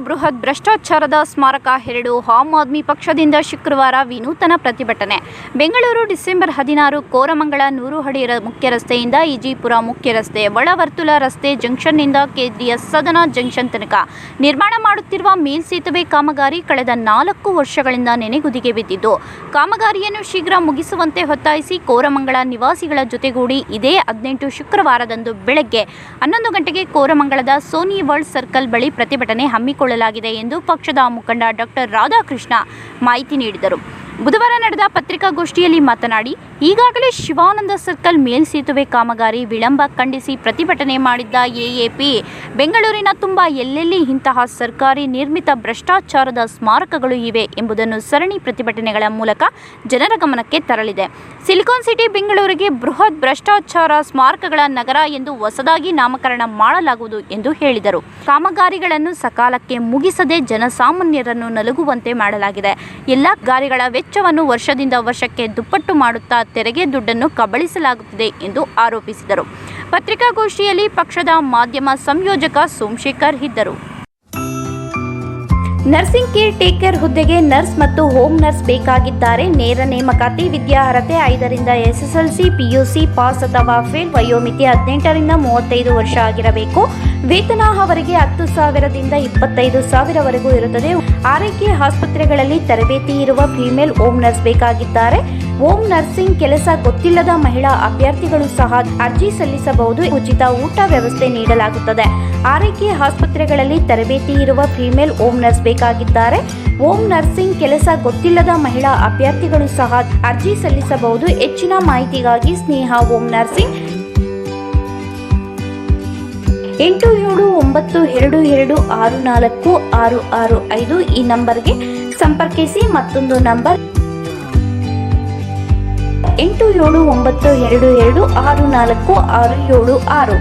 ಬೃಹತ್ ಭ್ರಷ್ಟಾಚಾರದ ಸ್ಮಾರಕ 2 ಆಮ್ ಆದ್ಮಿ ಪಕ್ಷದಿಂದ ಶುಕ್ರವಾರ ವಿನೂತನ ಪ್ರತಿಭಟನೆ. ಬೆಂಗಳೂರು ಡಿಸೆಂಬರ್ 16 ಕೋರಮಂಗಲ 100 ಅಡಿ ಮುಖ್ಯ ರಸ್ತೆಯಿಂದ ಇಜಿಪುರ ಮುಖ್ಯ ರಸ್ತೆ, ಒಳವರ್ತುಲ ರಸ್ತೆ ಜಂಕ್ಷನ್ನಿಂದ ಕೇಂದ್ರೀಯ ಸದನ ಜಂಕ್ಷನ್ ತನಕ ನಿರ್ಮಾಣ ಮಾಡುತ್ತಿರುವ ಮೇಲ್ಸೇತುವೆ ಕಾಮಗಾರಿ ಕಳೆದ 4 ವರ್ಷಗಳಿಂದ ನೆನೆಗುದಿಗೆ ಬಿದ್ದಿದ್ದು, ಕಾಮಗಾರಿಯನ್ನು ಶೀಘ್ರ ಮುಗಿಸುವಂತೆ ಒತ್ತಾಯಿಸಿ ಕೋರಮಂಗಲ ನಿವಾಸಿಗಳ ಜೊತೆಗೂಡಿ ಇದೇ 18 ಶುಕ್ರವಾರದಂದು ಬೆಳಗ್ಗೆ 11 ಗಂಟೆಗೆ ಕೋರಮಂಗಲದ ಸೋನಿ ವರ್ಲ್ಡ್ ಸರ್ಕಲ್ ಬಳಿ ಪ್ರತಿಭಟನೆ ಹಮ್ಮಿಕೊಳ್ಳಲಾಗಿದೆ ಎಂದು ಪಕ್ಷದ ಮುಖಂಡ ಡಾಕ್ಟರ್ ರಾಧಾಕೃಷ್ಣ ಮಾಹಿತಿ ನೀಡಿದರು. ಬುಧವಾರ ನಡೆದ ಪತ್ರಿಕಾಗೋಷ್ಠಿಯಲ್ಲಿ ಮಾತನಾಡಿ, ಈಗಾಗಲೇ ಶಿವಾನಂದ ಸರ್ಕಲ್ ಮೇಲ್ಸೇತುವೆ ಕಾಮಗಾರಿ ವಿಳಂಬ ಖಂಡಿಸಿ ಪ್ರತಿಭಟನೆ ಮಾಡಿದ್ದ ಎಎಪಿ ಬೆಂಗಳೂರಿನ ತುಂಬ ಎಲ್ಲೆಲ್ಲಿ ಇಂತಹ ಸರ್ಕಾರಿ ನಿರ್ಮಿತ ಭ್ರಷ್ಟಾಚಾರದ ಸ್ಮಾರಕಗಳು ಇವೆ ಎಂಬುದನ್ನು ಸರಣಿ ಪ್ರತಿಭಟನೆಗಳ ಮೂಲಕ ಜನರ ಗಮನಕ್ಕೆ ತರಲಿದೆ. ಸಿಲಿಕಾನ್ ಸಿಟಿ ಬೆಂಗಳೂರಿಗೆ ಬೃಹತ್ ಭ್ರಷ್ಟಾಚಾರ ಸ್ಮಾರಕಗಳ ನಗರ ಎಂದು ಹೊಸದಾಗಿ ನಾಮಕರಣ ಮಾಡಲಾಗುವುದು ಎಂದು ಹೇಳಿದರು. ಕಾಮಗಾರಿಗಳನ್ನು ಸಕಾಲಕ್ಕೆ ಮುಗಿಸದೆ ಜನಸಾಮಾನ್ಯರನ್ನು ನಲುಗುವಂತೆ ಮಾಡಲಾಗಿದೆ. ಎಲ್ಲ ಗಾರಿಗಳ ವೆಚ್ಚವನ್ನು ವರ್ಷದಿಂದ ವರ್ಷಕ್ಕೆ ದುಪ್ಪಟ್ಟು ಮಾಡುತ್ತಾ ತೆರಿಗೆ ದುಡ್ಡನ್ನು ಕಬಳಿಸಲಾಗುತ್ತಿದೆ ಎಂದು ಆರೋಪಿಸಿದರು. ಪತ್ರಿಕಾಗೋಷ್ಠಿಯಲ್ಲಿ ಪಕ್ಷದ ಮಾಧ್ಯಮ ಸಂಯೋಜಕ ಸೋಮಶೇಖರ್ ಇದ್ದರು. ನರ್ಸಿಂಗ್ ಕೇರ್ ಟೇಕರ್ ಹುದ್ದೆಗೆ ನರ್ಸ್ ಮತ್ತು ಹೋಮ್ ನರ್ಸ್ ಬೇಕಾಗಿದ್ದಾರೆ. ನೇರ ನೇಮಕಾತಿ. ವಿದ್ಯಾರ್ಹತೆ 5ರಿಂದ SSLC, PUC ಪಾಸ್ ಅಥವಾ ಫೇಲ್. ವಯೋಮಿತಿ 18ರಿಂದ 35 ವರ್ಷ ಆಗಿರಬೇಕು. ವೇತನ ಅವರಿಗೆ 10,000ದಿಂದ 25,000ವರೆಗೂ ಇರುತ್ತದೆ. ಆರೈಕೆ ಆಸ್ಪತ್ರೆಗಳಲ್ಲಿ ತರಬೇತಿ ಇರುವ ಫಿಮೇಲ್ ಹೋಮ್ ನರ್ಸ್ ಬೇಕಾಗಿದ್ದಾರೆ. ಹೋಮ್ ನರ್ಸಿಂಗ್ ಕೆಲಸ ಗೊತ್ತಿಲ್ಲದ ಮಹಿಳಾ ಅಭ್ಯರ್ಥಿಗಳು ಸಹ ಅರ್ಜಿ ಸಲ್ಲಿಸಬಹುದು. ಉಚಿತ ಊಟ ವ್ಯವಸ್ಥೆ ನೀಡಲಾಗುತ್ತದೆ. ಆರೈಕೆ ಆಸ್ಪತ್ರೆಗಳಲ್ಲಿ ತರಬೇತಿ ಇರುವ ಫಿಮೇಲ್ ಹೋಮ್ ನರ್ಸ್ ಬೇಕಾಗಿದ್ದಾರೆ. ಹೋಮ್ ನರ್ಸಿಂಗ್ ಕೆಲಸ ಗೊತ್ತಿಲ್ಲದ ಮಹಿಳಾ ಅಭ್ಯರ್ಥಿಗಳು ಸಹ ಅರ್ಜಿ ಸಲ್ಲಿಸಬಹುದು. ಹೆಚ್ಚಿನ ಮಾಹಿತಿಗಾಗಿ ಸ್ನೇಹ ಹೋಮ್ ನರ್ಸಿಂಗ್ 8792264665 ಈ ನಂಬರ್ಗೆ ಸಂಪರ್ಕಿಸಿ. ಮತ್ತೊಂದು ನಂಬರ್ 8792264666.